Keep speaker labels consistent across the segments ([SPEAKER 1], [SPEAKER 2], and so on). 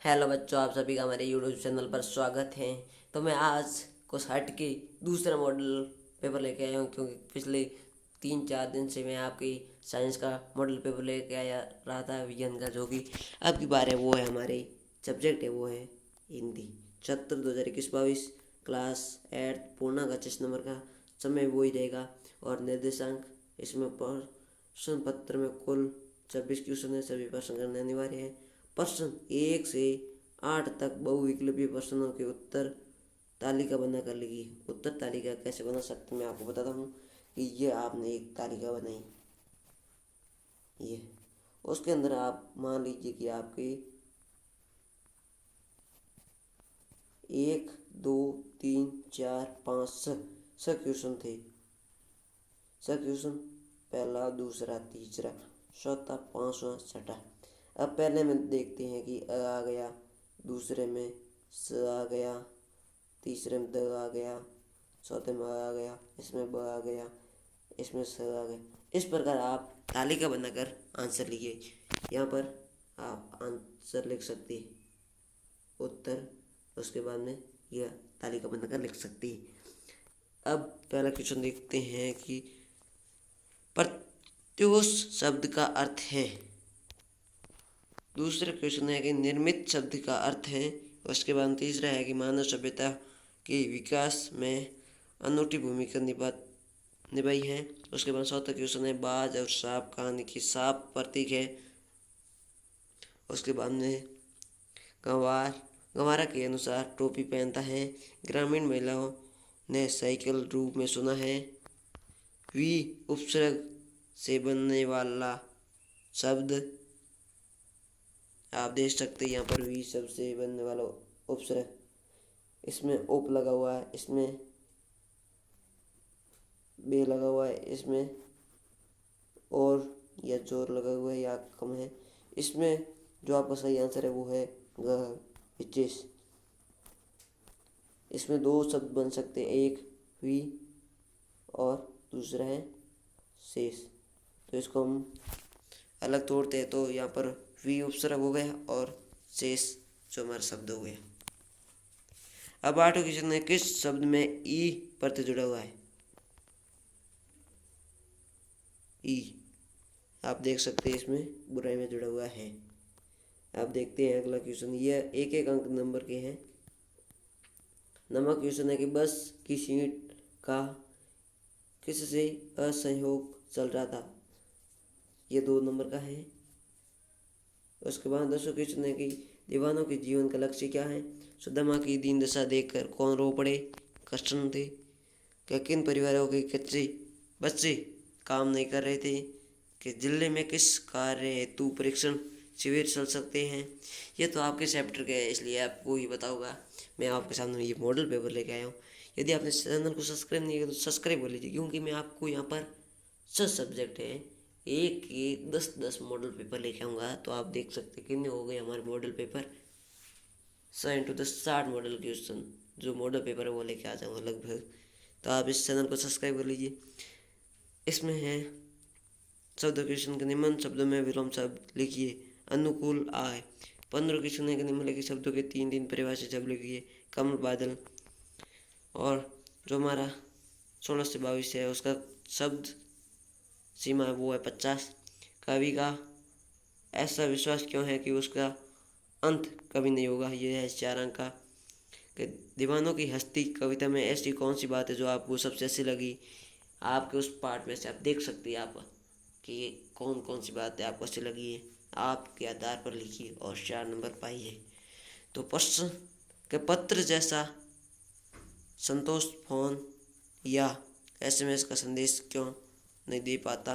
[SPEAKER 1] Hello बच्चों, आप सभी का हमारे यूट्यूब चैनल पर स्वागत है। तो मैं आज कुछ हट के दूसरा मॉडल पेपर लेके आया हूँ, क्योंकि पिछले 3-4 दिन से मैं आपकी साइंस का मॉडल पेपर लेके आया रहा था, विज्ञान का। जो कि अब की बार है वो है हमारे सब्जेक्ट है वो है हिंदी। सत्र 2021-22 क्लास 8 पूर्णांक 25 नंबर का समय वो ही रहेगा। और निर्देशांक इसमें प्रश्न पत्र में कुल 26 क्वेश्चन है, सभी प्रश्न करने अनिवार्य है। प्रश्न 1 से 8 तक बहुविकल्पीय प्रश्नों के उत्तर तालिका बनाकर लिखी। उत्तर तालिका कैसे बना सकते मैं आपको बताता हूँ कि ये आपने एक तालिका बनाई, ये उसके अंदर आप मान लीजिए कि आपके 1, 2, 3, 4, 5 6 क्वेश्चन थे। 6 क्वेश्चन, पहला, दूसरा, तीसरा, चौथा, पांचवा, छठा। अब पहले में देखते हैं कि अ आ गया, दूसरे में स आ गया, तीसरे में द आ गया, चौथे में आ गया, इसमें ब आ गया, इसमें स आ गया। इस प्रकार आप तालिका बनाकर आंसर लिखिए। यहाँ पर आप आंसर लिख सकते हैं, उत्तर, उसके बाद में यह तालिका बनाकर लिख सकती है। अब पहला क्वेश्चन देखते हैं कि प्रत्यूष शब्द का अर्थ है। दूसरा क्वेश्चन है कि निर्मित शब्द का अर्थ है। उसके बाद तीसरा है कि मानव सभ्यता के विकास में अनूठी भूमिका निभाई है। उसके बाद चौथा क्वेश्चन है बाज और सांप कहानी की सांप प्रतीक है। उसके बाद में गंवारा के अनुसार टोपी पहनता है। ग्रामीण महिलाओं ने साइकिल रूप में सुना है। वी उपसर्ग से बनने वाला शब्द, आप देख सकते हैं यहाँ पर वी शब्द से बनने वाला उपसर्ग, इसमें ओप लगा हुआ है, इसमें बे लगा हुआ है, इसमें और या जोर लगा हुआ है या कम है। इसमें जो आपका सही आंसर है वो है ग 25। इसमें दो शब्द बन सकते हैं, एक वी और दूसरा है शेष। तो इसको हम अलग तोड़ते हैं तो यहाँ पर वी उपसर्ग हो गया और शेष जो हमारा शब्द हो गया। अब आठवां क्वेश्चन है किस शब्द में ई प्रत्यय जुड़ा हुआ है। ई आप देख सकते हैं इसमें बुराई में जुड़ा हुआ है। आप देखते हैं अगला क्वेश्चन, यह एक एक अंक नंबर के हैं। नंबर क्वेश्चन है कि बस की सीट का किससे असहयोग चल रहा था। ये 2 नंबर का है। उसके बाद 10वां क्वेश्चन है कि दीवानों के जीवन का लक्ष्य क्या है। सुदामा की दीन दशा देखकर कौन रो पड़े। कृष्ण थे। क्या किन परिवारों के कच्चे बच्चे काम नहीं कर रहे थे। कि जिले में किस कार्य हेतु परीक्षण शिविर चल सकते हैं। ये तो आपके चैप्टर के है, इसलिए आपको ही पता होगा। मैं आपके सामने ये मॉडल पेपर लेके आया हूँ। यदि आपने चैनल को सब्सक्राइब नहीं किया तो सब्सक्राइब कर लीजिए, क्योंकि मैं आपको यहाँ पर 6 सब्जेक्ट है, एक के 10-10 मॉडल पेपर लेके आऊँगा। तो आप देख सकते कितने हो गए हमारे मॉडल पेपर। 100 × 10 60 मॉडल क्वेश्चन जो मॉडल पेपर है वो लेके आ जाऊँगा लगभग। तो आप इस चैनल को सब्सक्राइब कर लीजिए। इसमें है शब्द क्वेश्चन के निम्न शब्दों में विलोम शब्द लिखिए। अनुकूल आय। 15 क्वेश्चन है कि निम्नलिखित शब्दों के 3 परिभाषित शब्द लिखिए। कमल बादल। और जो हमारा 16 से 22 है उसका शब्द सीमा है वो है 50। कवि का ऐसा विश्वास क्यों है कि उसका अंत कभी नहीं होगा, ये है 4 अंक का। कि दीवानों की हस्ती कविता में ऐसी कौन सी बात है जो आपको सबसे अच्छी लगी। आपके उस पार्ट में से आप देख सकते हैं आप कि ये कौन कौन सी बात है आपको अच्छी लगी है, आपके आधार पर लिखिए और 4 नंबर पाइए। तो प्रश्न के पत्र जैसा संतोष फोन या एसएमएस का संदेश क्यों नहीं दे पाता।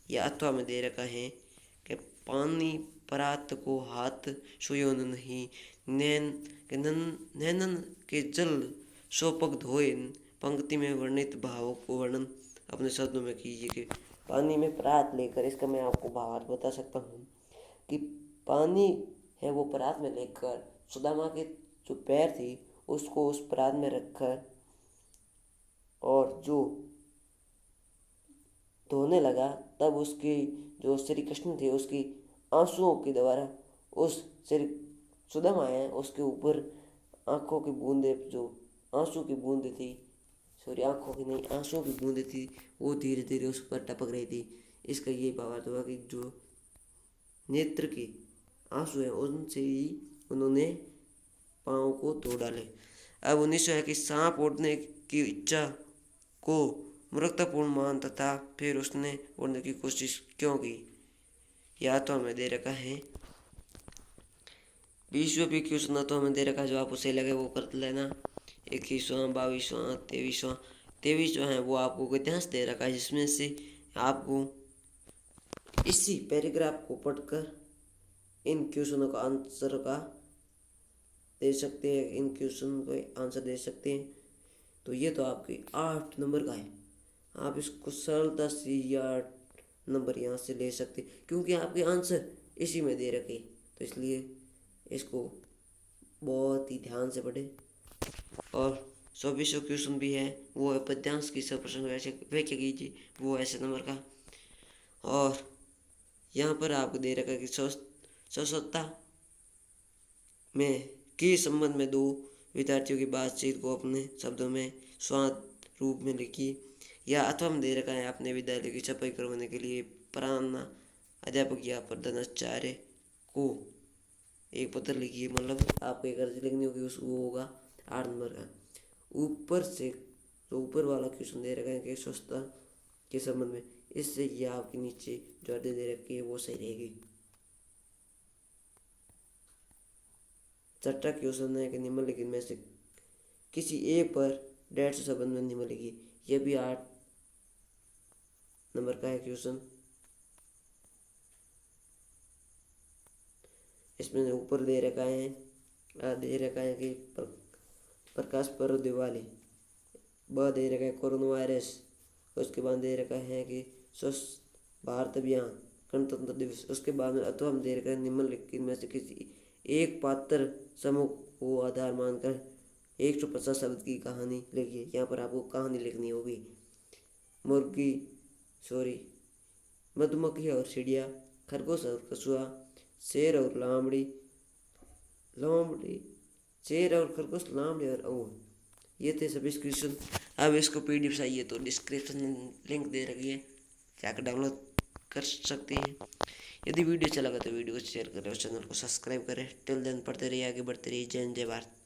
[SPEAKER 1] या अथवा में दे रखा है कि पानी परात को हाथ छुयो नहीं। नैनन के जल सोपक धोए। पंक्ति में वर्णित भावों को वर्णन अपने शब्दों में कीजिए। कि पानी में परात लेकर, इसका मैं आपको भावार्थ बता सकता हूँ कि पानी है वो परात में लेकर सुदामा के जो पैर थी उसको उस परात में रखकर और जो धोने लगा, तब उसकी जो श्री कृष्ण थे उसकी आंसुओं के द्वारा उस श्री सुदामा है उसके ऊपर आंखों की बूंदे, जो आंसू की बूंदे थी, सॉरी आंखों की नहीं, आंसू की बूंदे थी, वो धीरे धीरे उस पर टपक रही थी। इसका ये भावार्थ हुआ कि जो नेत्र के आंसू हैं उनसे ही उन्होंने पाँव को धो डाले। अब 1900 है कि सांप उड़ने की इच्छा को मूर्खतापूर्ण मानता था, फिर उसने उड़ने की कोशिश क्यों की? या तो हमें दे रखा है 20वां भी क्वेश्चन तो हमें दे रखा है, जो आपको सही लगे वो कर लेना। 21वां, 22वां, 23वां। 23 जो है वो आपको गद्यांश दे रखा है, जिसमें से आपको इसी पैराग्राफ को पढ़कर इन क्वेश्चनों का आंसर का दे सकते हैं, इन क्वेश्चन को आंसर दे सकते हैं। तो ये तो आपके 8 नंबर का है। आप इसको सरलता से 8 नंबर यहाँ से ले सकते, क्योंकि आपके आंसर इसी में दे रखे, तो इसलिए इसको बहुत ही ध्यान से पढ़ें। और 24वां क्वेश्चन भी है, वो है पद्यांश की सप्रश्न व्याख्या कीजिए, वो ऐसे नंबर का। और यहाँ पर आपको दे रखा है कि स्वच्छता में के संबंध में दो विद्यार्थियों की बातचीत को अपने शब्दों में स्वाद रूप में लिखिए। या अथवा में दे रखा है, अपने विद्यालय की सफाई करवाने के लिए प्रार्थना अध्यापक या प्रधानाचार्य को एक पत्र लिखिए। मतलब आपको एक अर्जी लिखनी होगी, उस वो होगा 8 नंबर का। ऊपर से जो ऊपर वाला क्वेश्चन दे रखा है कि स्वच्छता के संबंध में, इससे ये आपके नीचे जो अर्जी दे रखी है वो सही रहेगी। छठा क्वेश्चन है कि निम्नलिखित में से किसी एक पर डेट से संबंध में निम्न लिखिए। यह भी 8 नंबर का है क्वेश्चन। इसमें ऊपर दे रखा है कि प्रकाश पर्व दिवाली, ब दे रखा है कोरोना वायरस, उसके बाद दे रखा है कि स्वच्छ भारत अभियान, गणतंत्र दिवस, उसके बाद में अथवा हम दे रखा है निम्नलिखित में से किसी एक पात्र समूह को आधार मानकर 150 शब्द की कहानी लिखिए। यहाँ पर आपको कहानी लिखनी होगी। मधुमक्खी और चिड़िया, खरगोश और कछुआ, शेर और लोमड़ी, शेर और खरगोश, लोमड़ी और ऊँट। ये थे सभी क्वेश्चन। अब इसको PDF चाहिए तो डिस्क्रिप्शन में लिंक दे रखी है, जाकर डाउनलोड कर सकते हैं। यदि वीडियो अच्छा लगा तो वीडियो को शेयर करें और चैनल को सब्सक्राइब करें। टिल देन पढ़ते रहिए, आगे बढ़ते रहिए। जय हिंद, जय भारत।